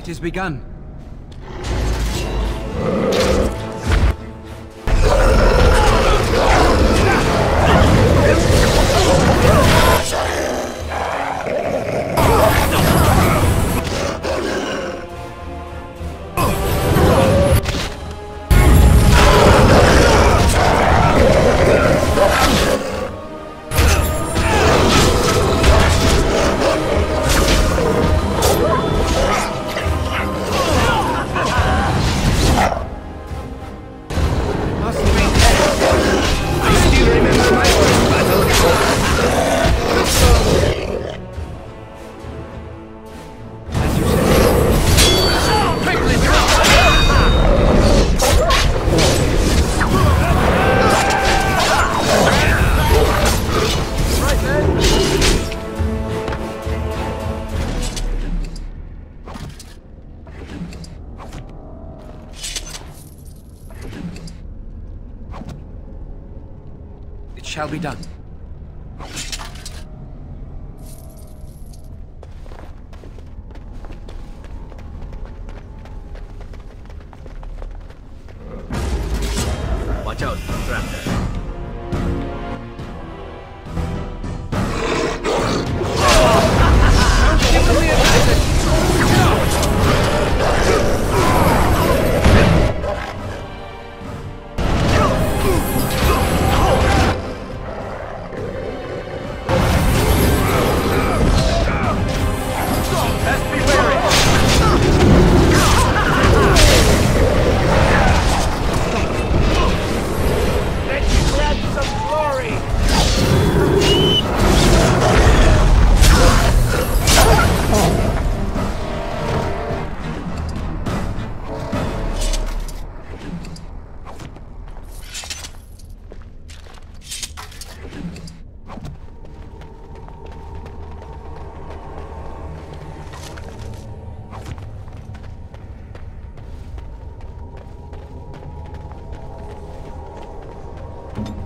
It is begun. Shall be done. Watch out, trap there.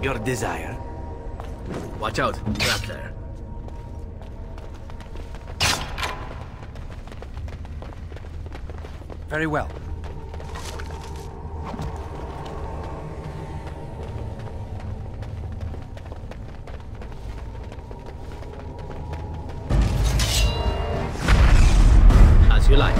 Your desire. Watch out, trap there. Very well. As you like.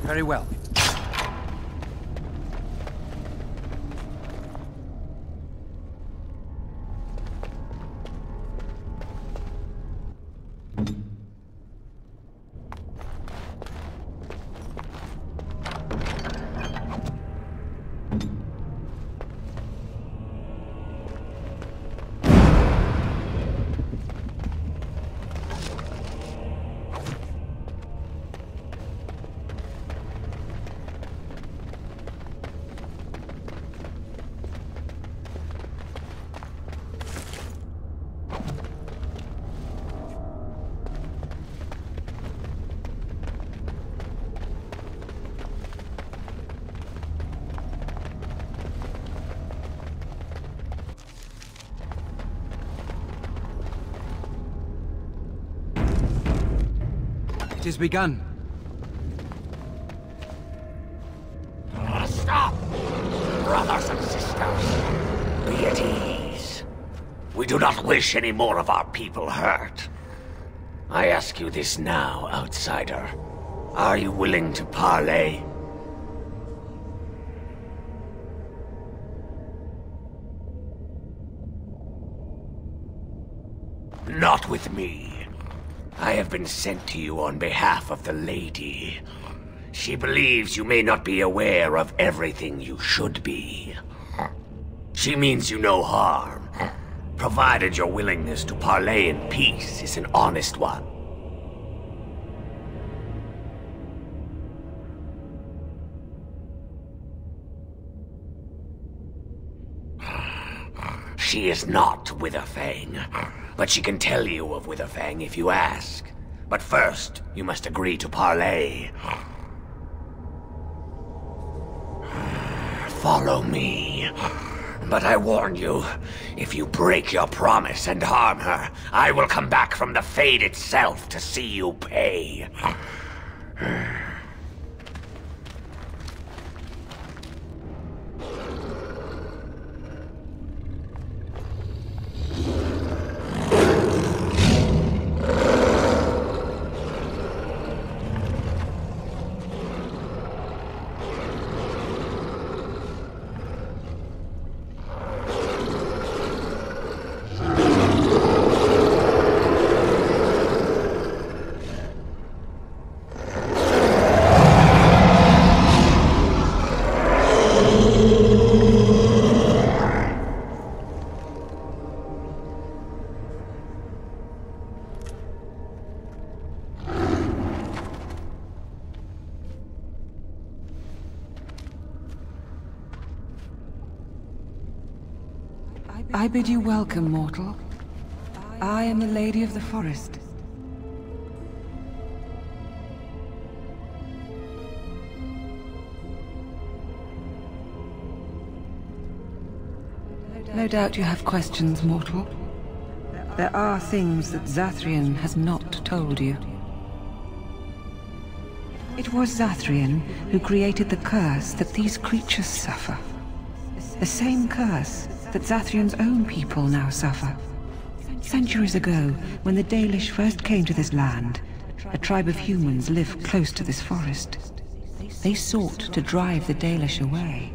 Very well. It is begun. Stop! Brothers and sisters, be at ease. We do not wish any more of our people hurt. I ask you this now, outsider. Are you willing to parley? Not with me. I have been sent to you on behalf of the lady. She believes you may not be aware of everything you should be. She means you no harm, provided your willingness to parley in peace is an honest one. She is not Witherfang, but she can tell you of Witherfang if you ask. But first, you must agree to parley. Follow me. But I warn you, if you break your promise and harm her, I will come back from the Fade itself to see you pay. I bid you welcome, mortal. I am the Lady of the Forest. No doubt you have questions, mortal. There are things that Zathrian has not told you. It was Zathrian who created the curse that these creatures suffer. The same curse that Zathrian's own people now suffer. Centuries ago, when the Dalish first came to this land, a tribe of humans lived close to this forest. They sought to drive the Dalish away.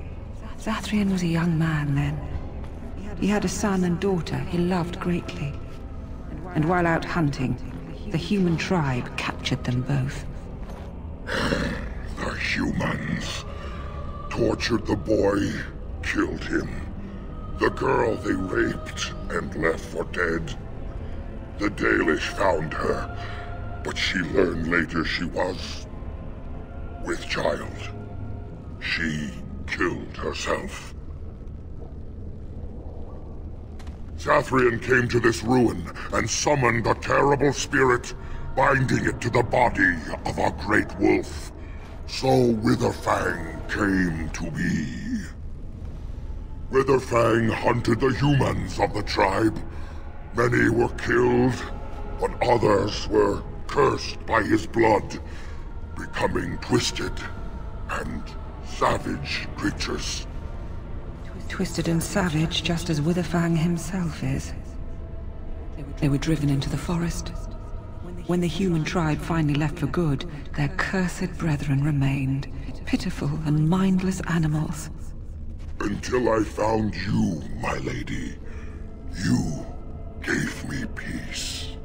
Zathrian was a young man then. He had a son and daughter he loved greatly. And while out hunting, the human tribe captured them both. The humans tortured the boy, killed him. The girl they raped and left for dead. The Dalish found her, but she learned later she was with child. She killed herself. Zathrian came to this ruin and summoned a terrible spirit, binding it to the body of a great wolf. So Witherfang came to be. Witherfang hunted the humans of the tribe. Many were killed, but others were cursed by his blood, becoming twisted and savage creatures. Twisted and savage, just as Witherfang himself is. They were driven into the forest. When the human tribe finally left for good, their cursed brethren remained, pitiful and mindless animals. Until I found you, my lady. You gave me peace.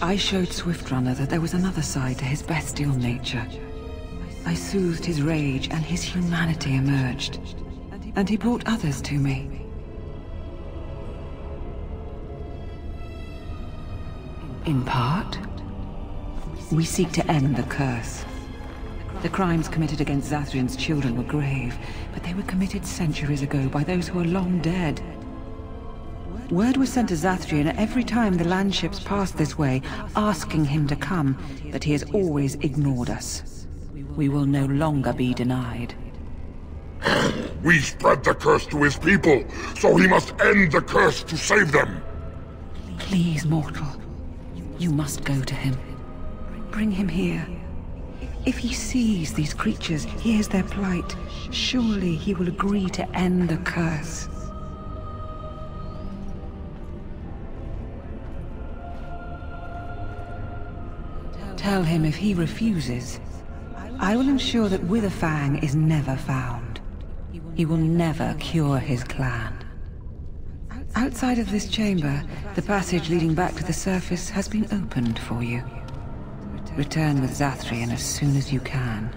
I showed Swiftrunner that there was another side to his bestial nature. I soothed his rage and his humanity emerged. And he brought others to me. In part, we seek to end the curse. The crimes committed against Zathrian's children were grave, but they were committed centuries ago by those who are long dead. Word was sent to Zathrian every time the landships passed this way, asking him to come, but he has always ignored us. We will no longer be denied. We spread the curse to his people, so he must end the curse to save them. Please, mortal. You must go to him. Bring him here. If he sees these creatures, hears their plight, surely he will agree to end the curse. Tell him if he refuses, I will ensure that Witherfang is never found. He will never cure his clan. Outside of this chamber, the passage leading back to the surface has been opened for you. Return with Zathrian as soon as you can.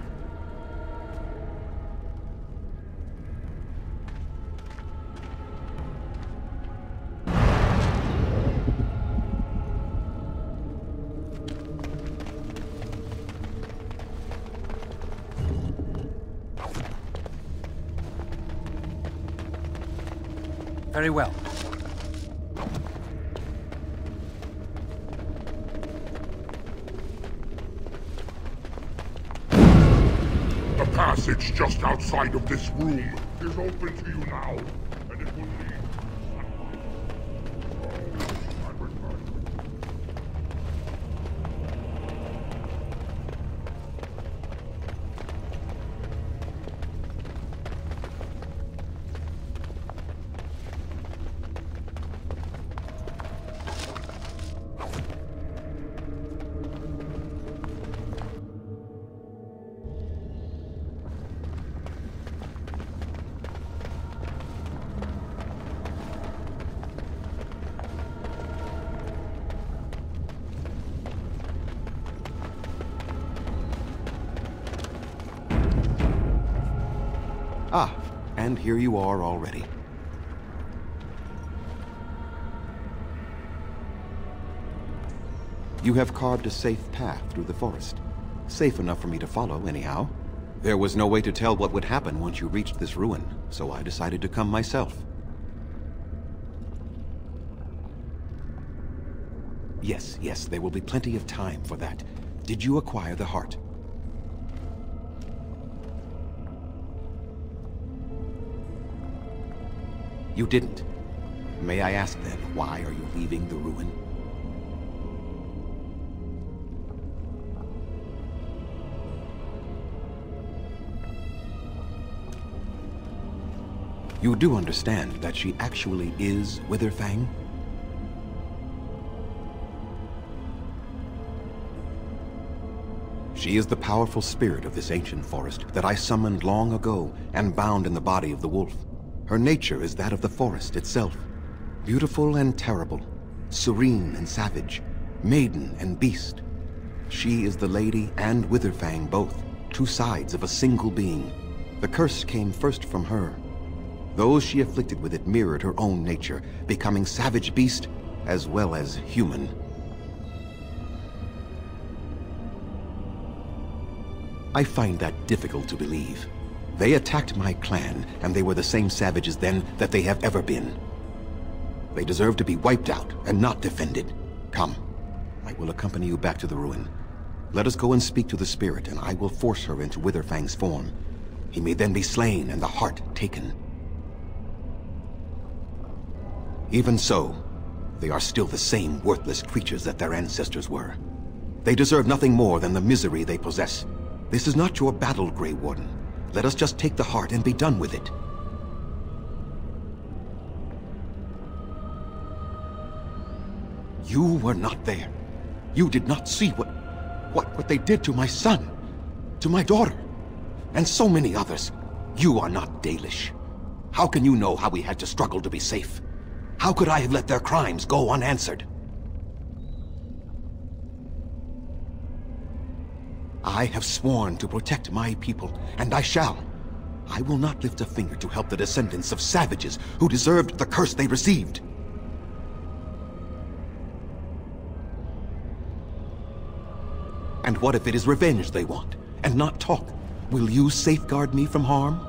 Very well. The passage just outside of this room is open to you now, and it will lead... Ah, and here you are already. You have carved a safe path through the forest. Safe enough for me to follow, anyhow. There was no way to tell what would happen once you reached this ruin, so I decided to come myself. Yes, there will be plenty of time for that. Did you acquire the heart? You didn't. May I ask then, why are you leaving the ruin? You do understand that she actually is Witherfang? She is the powerful spirit of this ancient forest that I summoned long ago and bound in the body of the wolf. Her nature is that of the forest itself. Beautiful and terrible, serene and savage, maiden and beast. She is the lady and Witherfang both, two sides of a single being. The curse came first from her. Those she afflicted with it mirrored her own nature, becoming savage beast as well as human. I find that difficult to believe. They attacked my clan, and they were the same savages then that they have ever been. They deserve to be wiped out and not defended. Come, I will accompany you back to the ruin. Let us go and speak to the spirit, and I will force her into Witherfang's form. He may then be slain and the heart taken. Even so, they are still the same worthless creatures that their ancestors were. They deserve nothing more than the misery they possess. This is not your battle, Grey Warden. Let us just take the heart and be done with it. You were not there. You did not see what they did to my son, to my daughter, and so many others. You are not Dalish. How can you know how we had to struggle to be safe? How could I have let their crimes go unanswered? I have sworn to protect my people, and I shall. I will not lift a finger to help the descendants of savages who deserved the curse they received. And what if it is revenge they want, and not talk? Will you safeguard me from harm?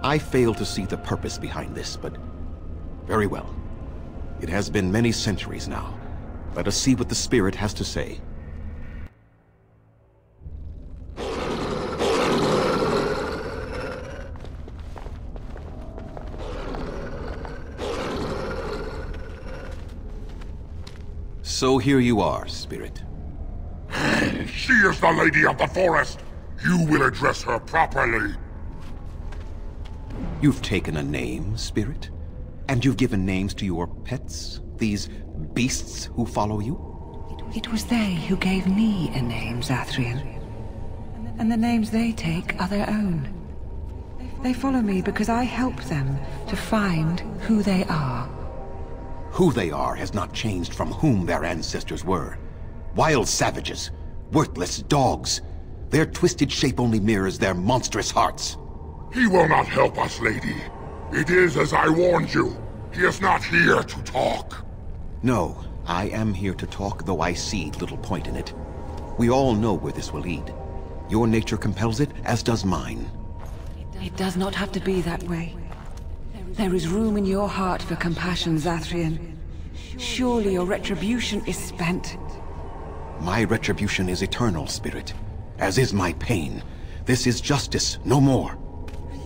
I fail to see the purpose behind this, but very well. It has been many centuries now. Let us see what the spirit has to say. So here you are, spirit. She is the lady of the forest. You will address her properly. You've taken a name, spirit? And you've given names to your pets? These beasts who follow you? It was they who gave me a name, Zathrien. And the names they take are their own. They follow me because I help them to find who they are. Who they are has not changed from whom their ancestors were. Wild savages, worthless dogs. Their twisted shape only mirrors their monstrous hearts. He will not help us, lady. It is as I warned you. He is not here to talk. No, I am here to talk, though I see little point in it. We all know where this will lead. Your nature compels it, as does mine. It does not have to be that way. There is room in your heart for compassion, Zathrien. Surely your retribution is spent. My retribution is eternal, Spirit, as is my pain. This is justice, no more.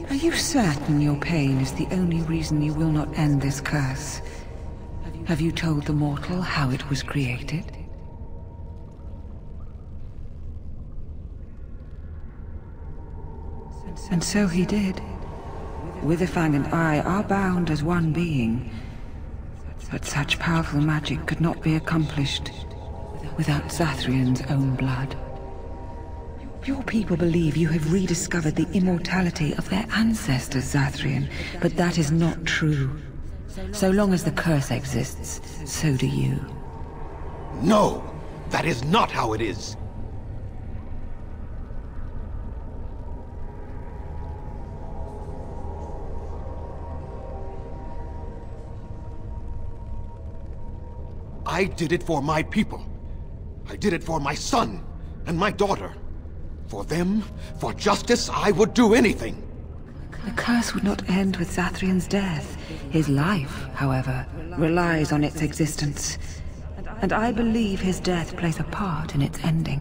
Are you certain your pain is the only reason you will not end this curse? Have you told the mortal how it was created? And so he did. Witherfang and I are bound as one being. But such powerful magic could not be accomplished without Zathrian's own blood. Your people believe you have rediscovered the immortality of their ancestors, Zathrian, but that is not true. So long as the curse exists, so do you. No! That is not how it is! I did it for my people. I did it for my son and my daughter. For them, for justice, I would do anything. The curse would not end with Zathrian's death. His life, however, relies on its existence. And I believe his death plays a part in its ending.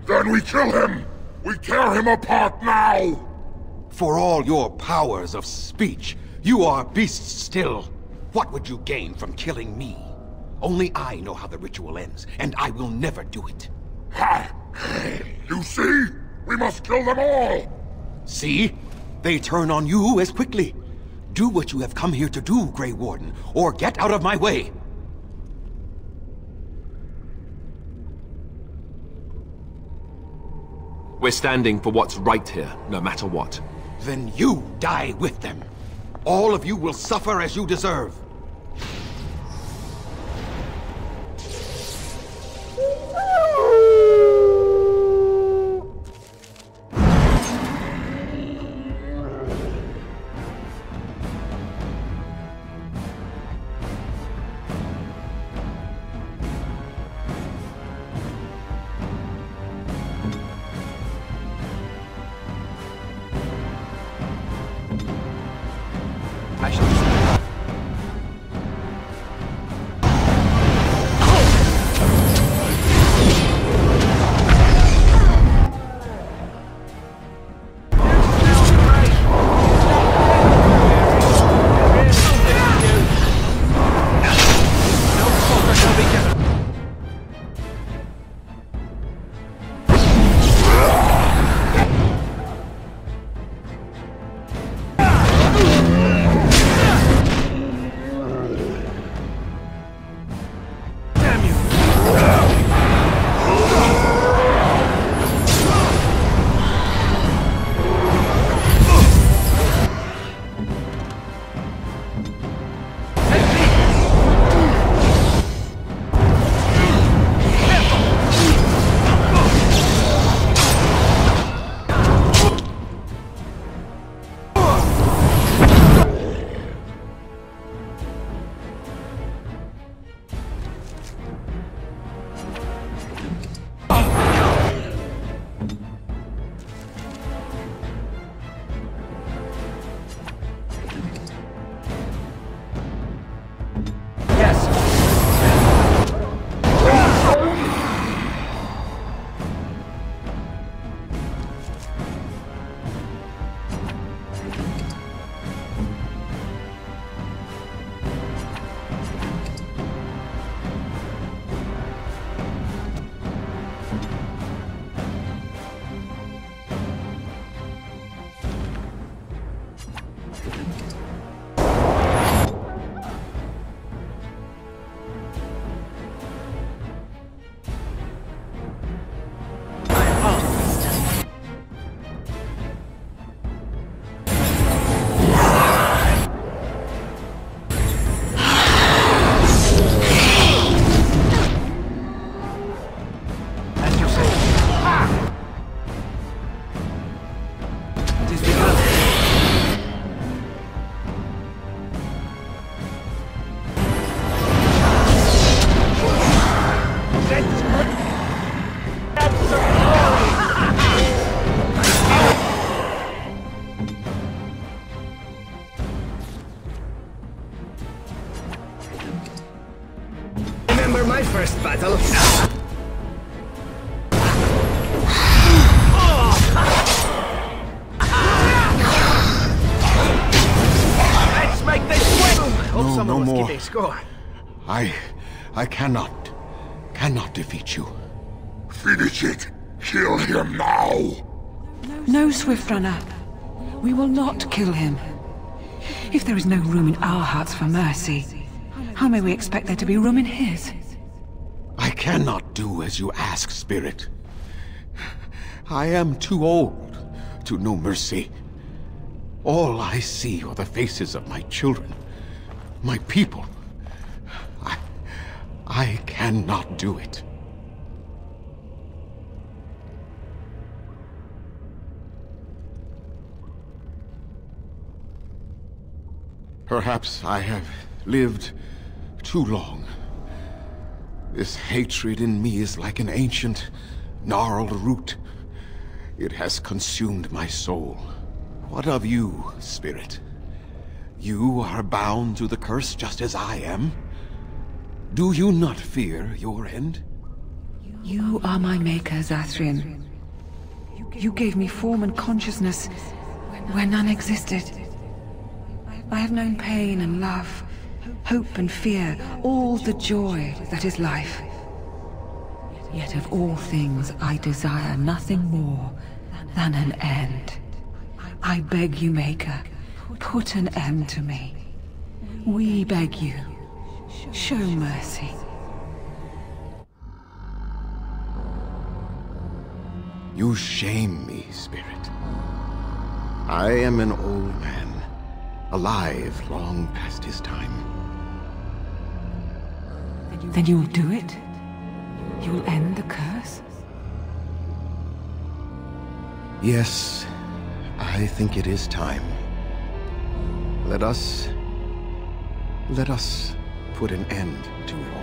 Then we kill him! We tear him apart now! For all your powers of speech, you are beasts still. What would you gain from killing me? Only I know how the ritual ends, and I will never do it. Ha! You see? We must kill them all! See? They turn on you as quickly. Do what you have come here to do, Grey Warden, or get out of my way! We're standing for what's right here, no matter what. Then you die with them. All of you will suffer as you deserve. score. I cannot defeat you. Finish it! Kill him now! No, Swift Runner. We will not kill him. If there is no room in our hearts for mercy, how may we expect there to be room in his? I cannot do as you ask, Spirit. I am too old to know mercy. All I see are the faces of my children, my people. I cannot do it. Perhaps I have lived too long. This hatred in me is like an ancient, gnarled root. It has consumed my soul. What of you, Spirit? You are bound to the curse just as I am. Do you not fear your end? You are my maker, Zathrian. You gave me form and consciousness where none existed. I have known pain and love, hope and fear, all the joy that is life. Yet of all things I desire nothing more than an end. I beg you, Maker, put an end to me. We beg you, show mercy. You shame me, Spirit. I am an old man, alive long past his time. Then you will do it? You will end the curse? Yes, I think it is time. Let us put an end to it all.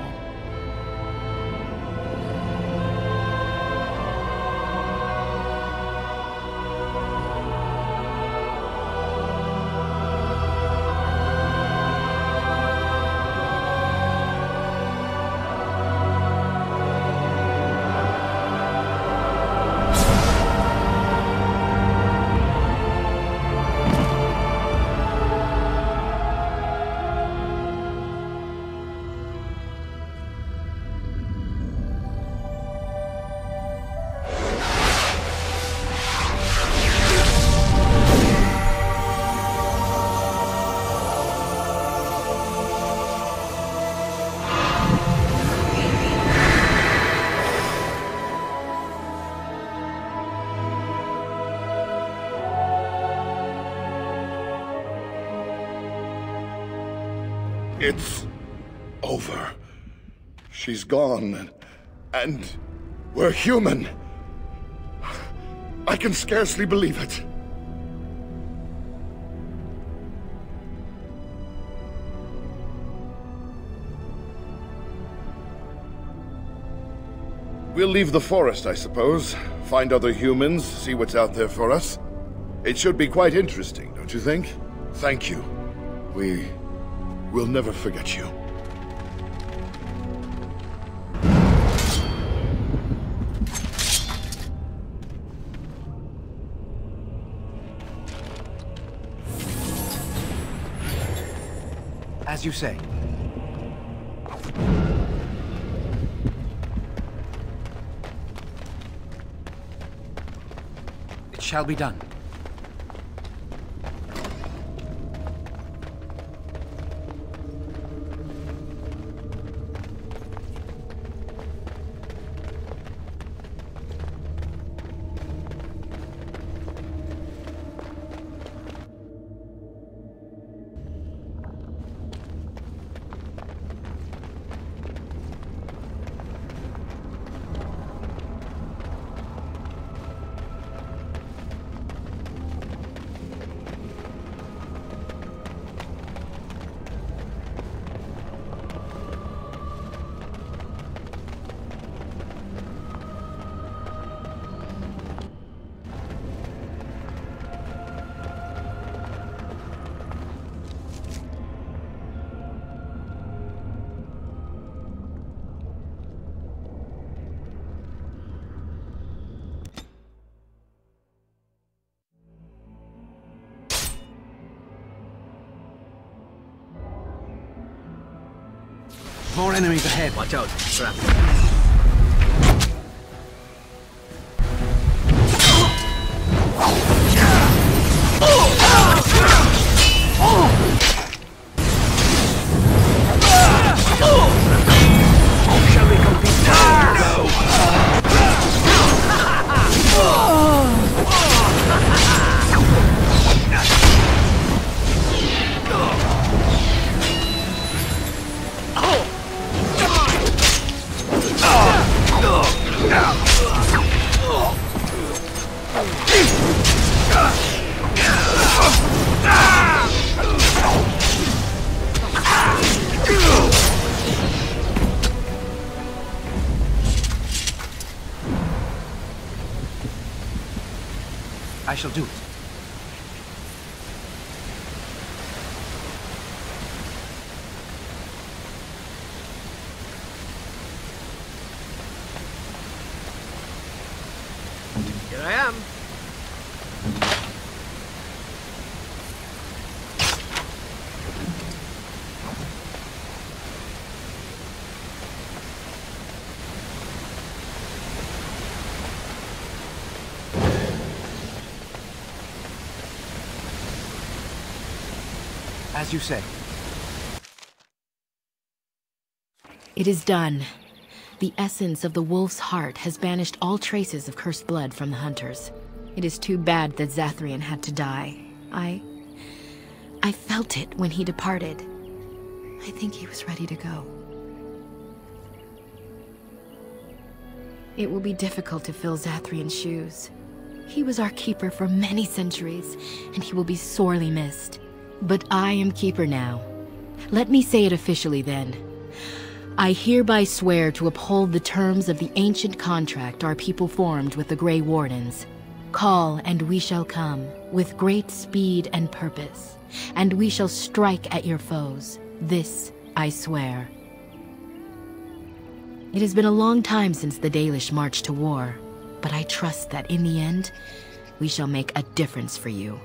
It's over. She's gone, and we're human. I can scarcely believe it. We'll leave the forest, I suppose. Find other humans, see what's out there for us. It should be quite interesting, don't you think? Thank you. We'll never forget you. As you say. It shall be done. More enemies ahead. Watch out. Trap. Shall we compete now? I shall do it. Here I am. As you say. It is done. The essence of the wolf's heart has banished all traces of cursed blood from the hunters. It is too bad that Zathrian had to die. I felt it when he departed. I think he was ready to go. It will be difficult to fill Zathrian's shoes. He was our keeper for many centuries, and he will be sorely missed. But I am keeper now. Let me say it officially then. I hereby swear to uphold the terms of the ancient contract our people formed with the Grey Wardens. Call, and we shall come, with great speed and purpose, and we shall strike at your foes. This I swear. It has been a long time since the Dalish marched to war, but I trust that in the end, we shall make a difference for you.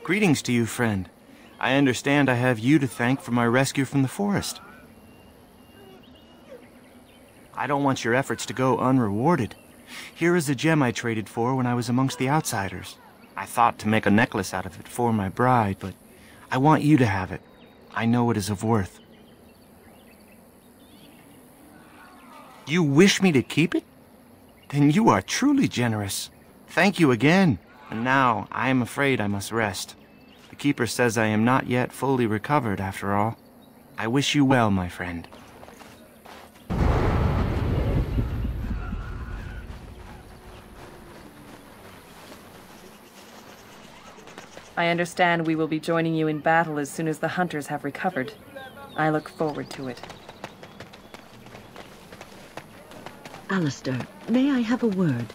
Greetings to you, friend. I understand I have you to thank for my rescue from the forest. I don't want your efforts to go unrewarded. Here is a gem I traded for when I was amongst the outsiders. I thought to make a necklace out of it for my bride, but I want you to have it. I know it is of worth. You wish me to keep it? Then you are truly generous. Thank you again. And now I am afraid I must rest. The Keeper says I am not yet fully recovered after all. I wish you well, my friend. I understand we will be joining you in battle as soon as the hunters have recovered. I look forward to it. Alistair, may I have a word?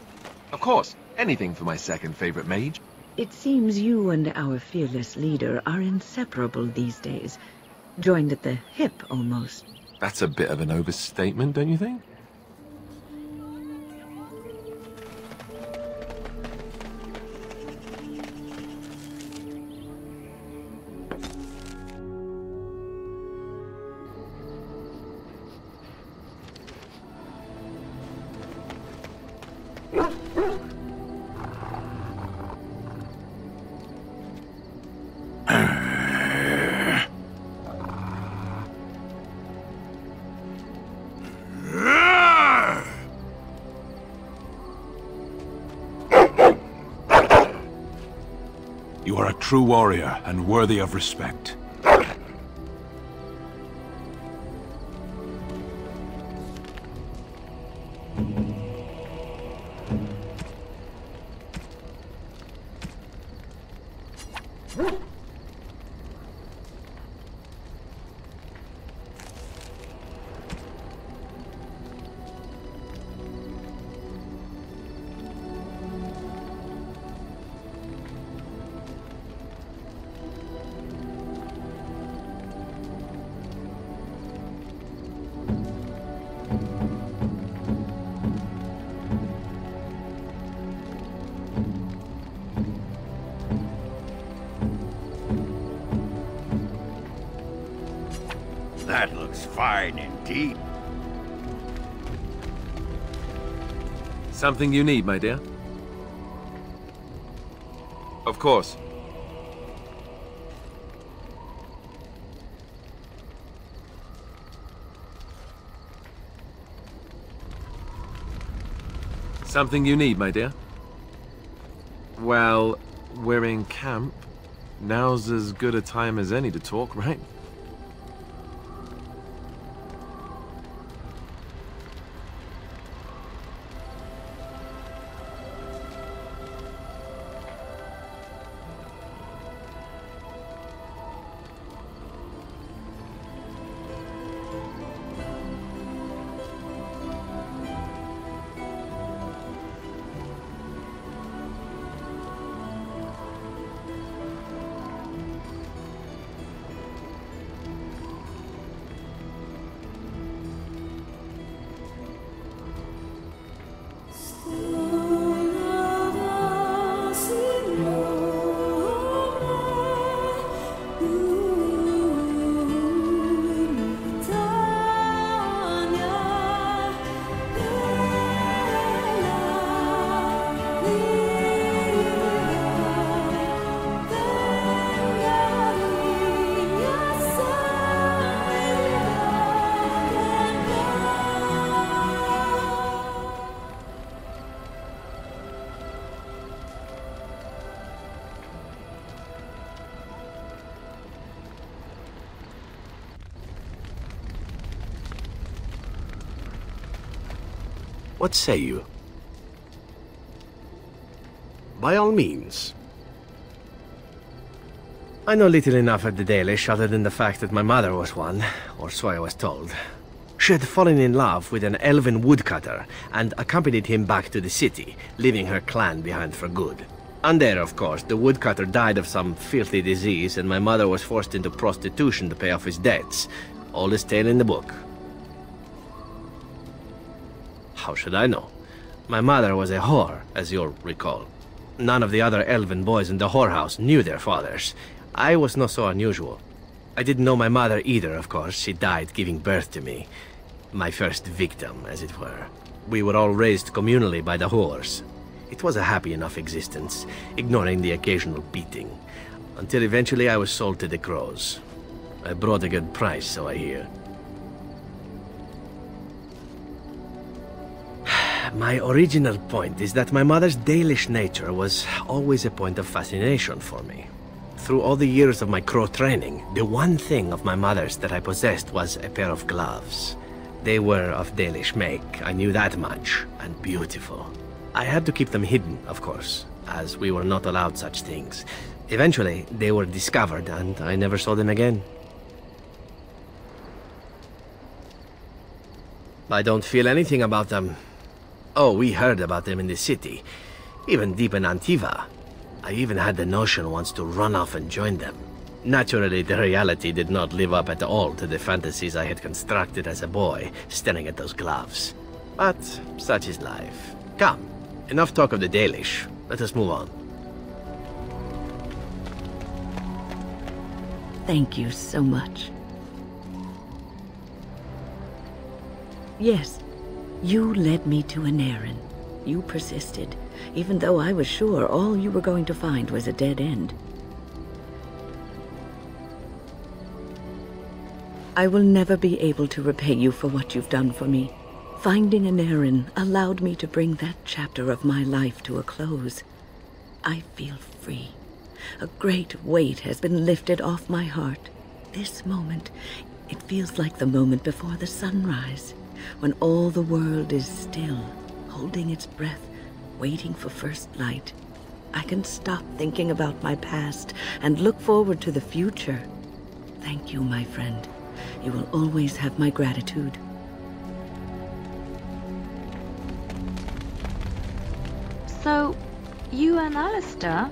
Of course. Anything for my second favorite mage. It seems you and our fearless leader are inseparable these days. Joined at the hip, almost. That's a bit of an overstatement, don't you think? You are a true warrior and worthy of respect. That looks fine indeed. Something you need, my dear? Of course. Something you need, my dear? Well, we're in camp. Now's as good a time as any to talk, right? What say you? By all means. I know little enough of the Dalish other than the fact that my mother was one, or so I was told. She had fallen in love with an Elven woodcutter and accompanied him back to the city, leaving her clan behind for good. And there, of course, the woodcutter died of some filthy disease and my mother was forced into prostitution to pay off his debts. Oldest tale in the book. How should I know? My mother was a whore, as you'll recall. None of the other Elven boys in the whorehouse knew their fathers. I was not so unusual. I didn't know my mother either, of course. She died giving birth to me. My first victim, as it were. We were all raised communally by the whores. It was a happy enough existence, ignoring the occasional beating. Until eventually I was sold to the crows. I brought a good price, so I hear. My original point is that my mother's Dalish nature was always a point of fascination for me. Through all the years of my crow training, the one thing of my mother's that I possessed was a pair of gloves. They were of Dalish make, I knew that much, and beautiful. I had to keep them hidden, of course, as we were not allowed such things. Eventually, they were discovered, and I never saw them again. I don't feel anything about them. Oh, we heard about them in the city, even deep in Antiva. I even had the notion once to run off and join them. Naturally, the reality did not live up at all to the fantasies I had constructed as a boy, staring at those gloves. But such is life. Come, enough talk of the Dalish. Let us move on. Thank you so much. Yes. You led me to an errand. You persisted, even though I was sure all you were going to find was a dead end. I will never be able to repay you for what you've done for me. Finding an errand allowed me to bring that chapter of my life to a close. I feel free. A great weight has been lifted off my heart. This moment, it feels like the moment before the sunrise. When all the world is still, holding its breath, waiting for first light. I can stop thinking about my past and look forward to the future. Thank you, my friend. You will always have my gratitude. So, you and Alistair?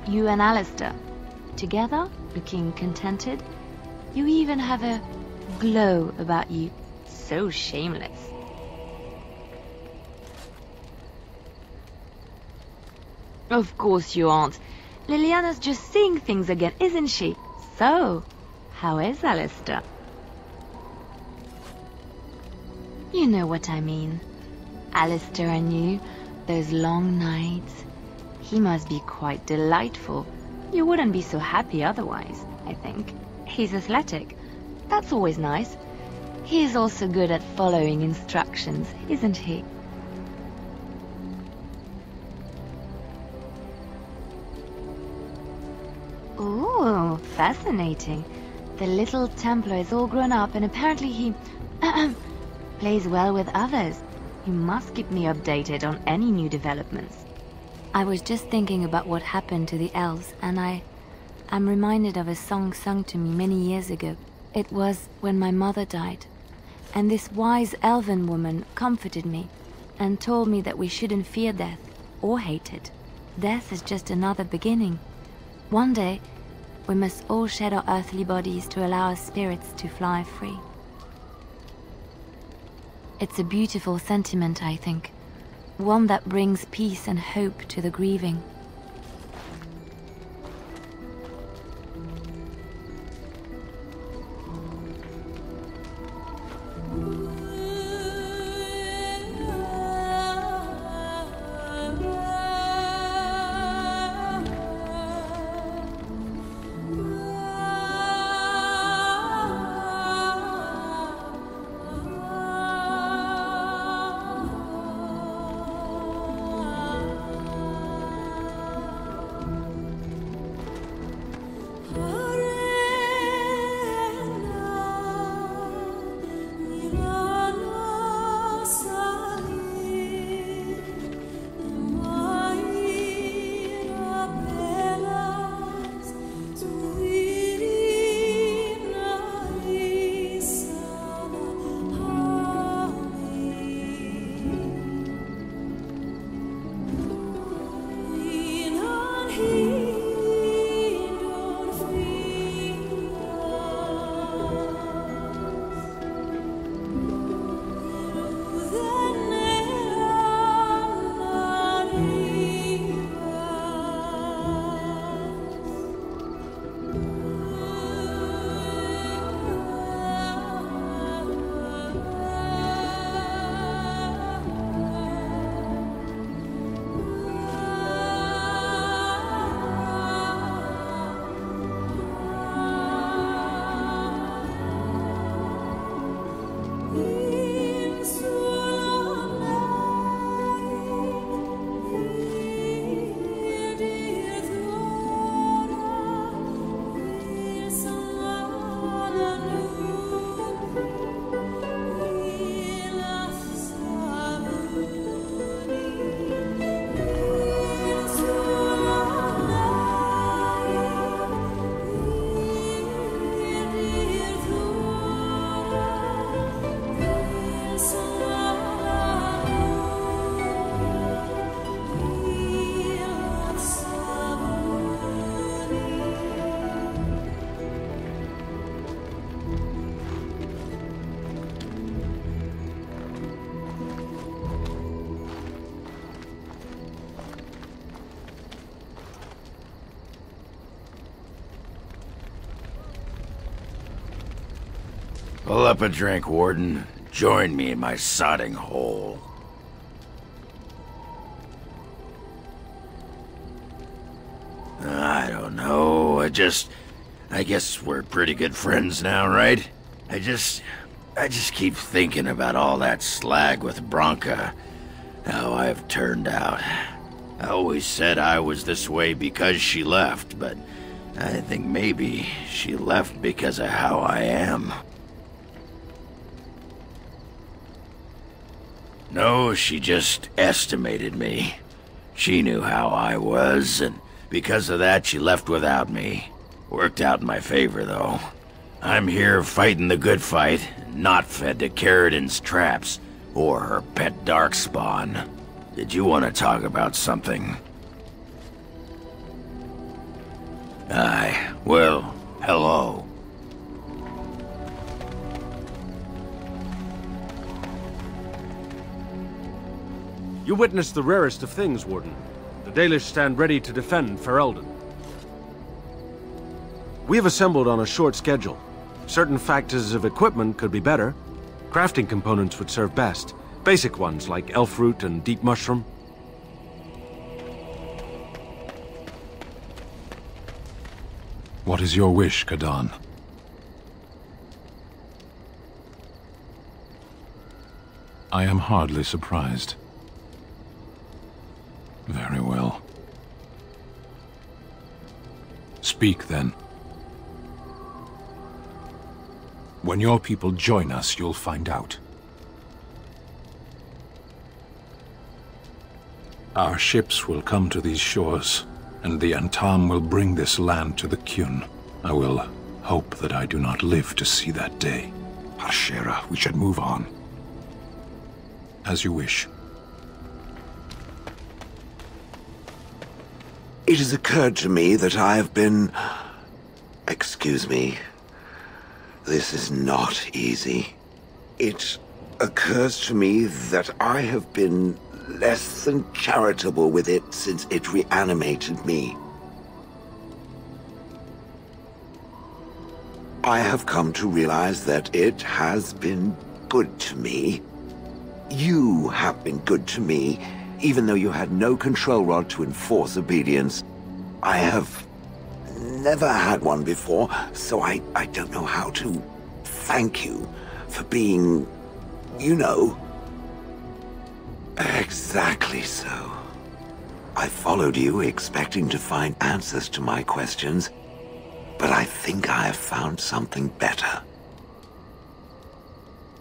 You and Alistair, together, looking contented? You even have a glow about you. So shameless. Of course you aren't. Liliana's just seeing things again, isn't she? So, how is Alistair? You know what I mean. Alistair and you, those long nights. He must be quite delightful. You wouldn't be so happy otherwise, I think. He's athletic. That's always nice. He is also good at following instructions, isn't he? Ooh, fascinating. The little Templar is all grown up and apparently he plays well with others. You must keep me updated on any new developments. I was just thinking about what happened to the elves, and I'm reminded of a song sung to me many years ago. It was when my mother died, and this wise elven woman comforted me and told me that we shouldn't fear death or hate it. Death is just another beginning. One day, we must all shed our earthly bodies to allow our spirits to fly free. It's a beautiful sentiment, I think. One that brings peace and hope to the grieving. Pull up a drink, Warden. Join me in my sodding hole. I don't know, I guess we're pretty good friends now, right? I just keep thinking about all that slag with Branka. How I've turned out. I always said I was this way because she left, but I think maybe she left because of how I am. No, she just estimated me. She knew how I was, and because of that, she left without me. Worked out in my favor, though. I'm here fighting the good fight, not fed to Carradine's traps, or her pet darkspawn. Did you want to talk about something? Aye, well, hello. You witnessed the rarest of things, Warden. The Dalish stand ready to defend Ferelden. We have assembled on a short schedule. Certain factors of equipment could be better. Crafting components would serve best. Basic ones like elf root and deep mushroom. What is your wish, Kadan? I am hardly surprised. Very well. Speak, then. When your people join us, you'll find out. Our ships will come to these shores, and the Antam will bring this land to the Kyun. I will hope that I do not live to see that day. Harshera, we should move on. As you wish. It has occurred to me that I have been... Excuse me. This is not easy. It occurs to me that I have been less than charitable with it since it reanimated me. I have come to realize that it has been good to me. You have been good to me, even though you had no control rod to enforce obedience. I have never had one before, so I don't know how to thank you for being, you know. Exactly so. I followed you, expecting to find answers to my questions, but I think I have found something better.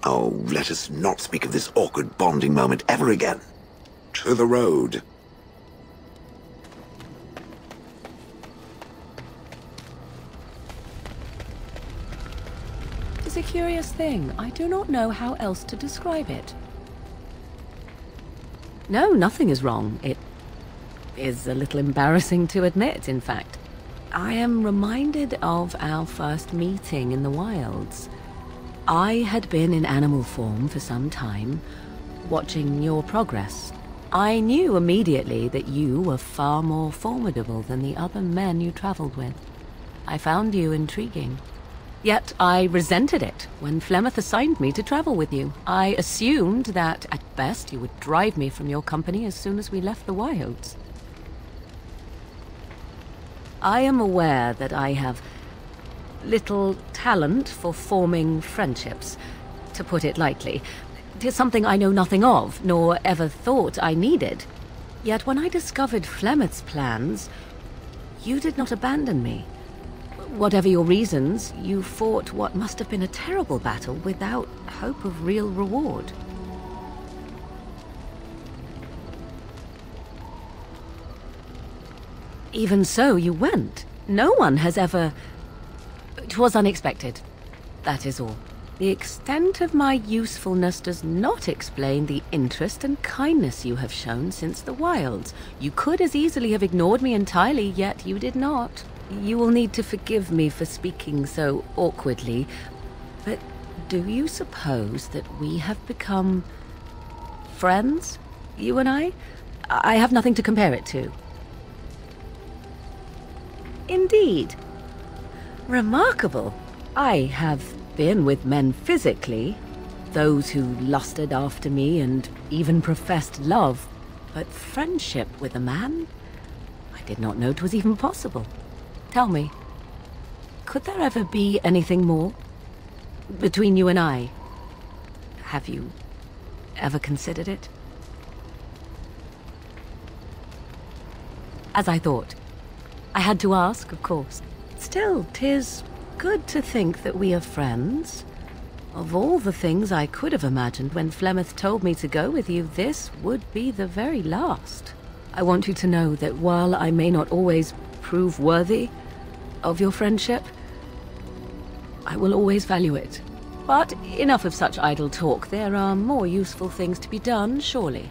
Oh, let us not speak of this awkward bonding moment ever again. To the road. It's a curious thing. I do not know how else to describe it. No, nothing is wrong. It is a little embarrassing to admit, in fact. I am reminded of our first meeting in the wilds. I had been in animal form for some time, watching your progress. I knew immediately that you were far more formidable than the other men you traveled with. I found you intriguing. Yet I resented it when Flemeth assigned me to travel with you. I assumed that, at best, you would drive me from your company as soon as we left the wilds. I am aware that I have little talent for forming friendships, to put it lightly. 'Tis something I know nothing of, nor ever thought I needed. Yet when I discovered Flemeth's plans, you did not abandon me. Whatever your reasons, you fought what must have been a terrible battle without hope of real reward. Even so, you went. No one has ever... 'Twas unexpected. That is all. The extent of my usefulness does not explain the interest and kindness you have shown since the wilds. You could as easily have ignored me entirely, yet you did not. You will need to forgive me for speaking so awkwardly, but do you suppose that we have become friends, you and I? I have nothing to compare it to. Indeed. Remarkable. I have been with men physically, those who lusted after me and even professed love, but friendship with a man? I did not know it was even possible. Tell me, could there ever be anything more between you and I? Have you ever considered it? As I thought. I had to ask, of course. Still, 'tis good to think that we are friends. Of all the things I could have imagined when Flemeth told me to go with you, this would be the very last. I want you to know that while I may not always prove worthy of your friendship, I will always value it. But enough of such idle talk. There are more useful things to be done, surely.